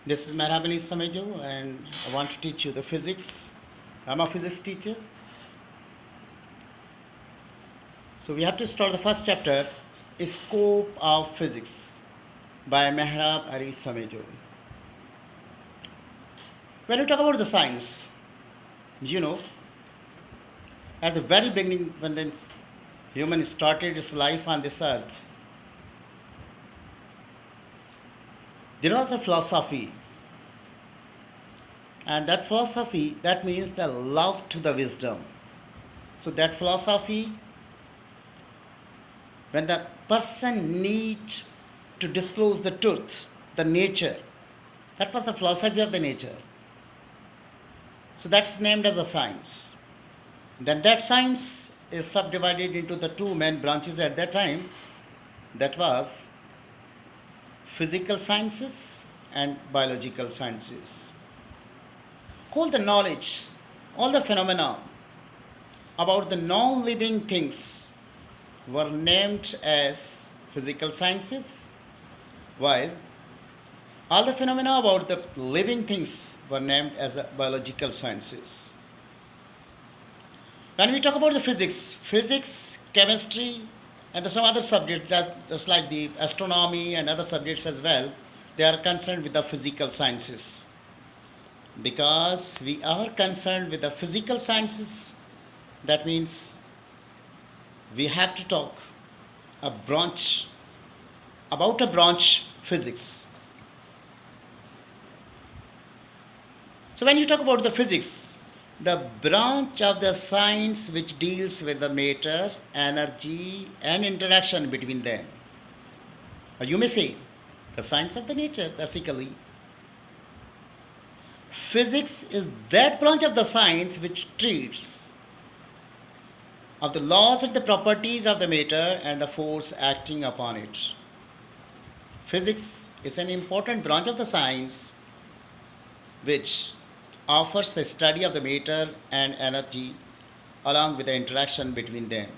This is Mehrabani Samejo and I want to teach you the physics. I'm a physics teacher. So we have to start the first chapter, Scope of Physics by Mehrab Ali Samejo. When you talk about the science, you know, at the very beginning when the human started its life on this earth, there was a philosophy, and that philosophy that means the love to the wisdom. So that philosophy, when the person need to disclose the truth, the nature, that was the philosophy of the nature. So that's named as a science. Then that science is subdivided into the two main branches at that time. That was physical sciences and biological sciences. All the knowledge, all the phenomena about the non-living things were named as physical sciences, while all the phenomena about the living things were named as biological sciences. When we talk about the physics, chemistry, and some other subjects, just like the astronomy and other subjects as well, they are concerned with the physical sciences. Because we are concerned with the physical sciences, that means we have to talk a branch about a branch physics. So when you talk about the physics, the branch of the science which deals with the matter, energy, and interaction between them. Or you may say, the science of the nature, basically. Physics is that branch of the science which treats of the laws and the properties of the matter and the force acting upon it. Physics is an important branch of the science which offers the study of the matter and energy along with the interaction between them.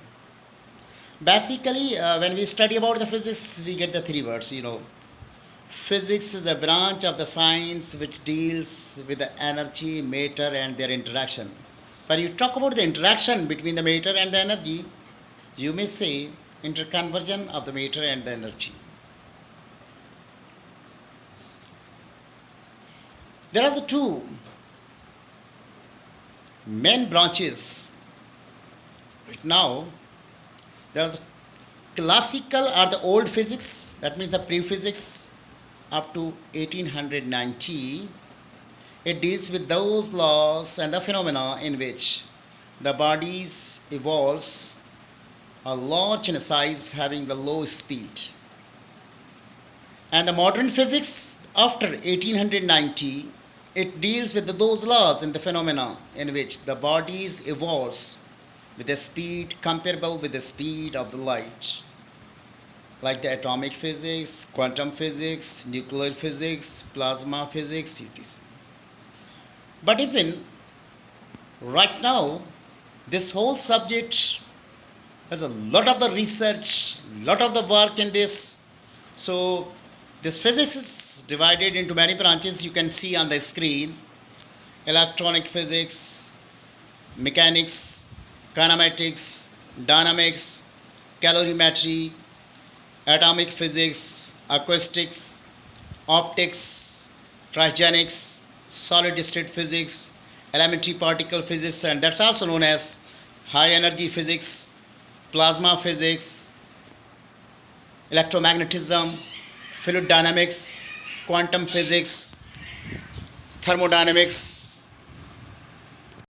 Basically, when we study about the physics, we get the three words, Physics is a branch of the science which deals with the energy, matter, and their interaction. When you talk about the interaction between the matter and the energy, you may say interconversion of the matter and the energy. There are the two main branches. Right now, there are the classical or the old physics, that means the pre-physics up to 1890. It deals with those laws and the phenomena in which the bodies evolves are large in size having the low speed. And the modern physics after 1890, it deals with those laws and the phenomena in which the bodies evolves with a speed comparable with the speed of the light, like the atomic physics, quantum physics, nuclear physics, plasma physics, etc. But even right now, this whole subject has a lot of the research, lot of the work in this. So this physics is divided into many branches. You can see on the screen: electronic physics, mechanics, kinematics, dynamics, calorimetry, atomic physics, acoustics, optics, cryogenics, solid state physics, elementary particle physics, and that's also known as high energy physics, plasma physics, electromagnetism, fluid dynamics, quantum physics, thermodynamics,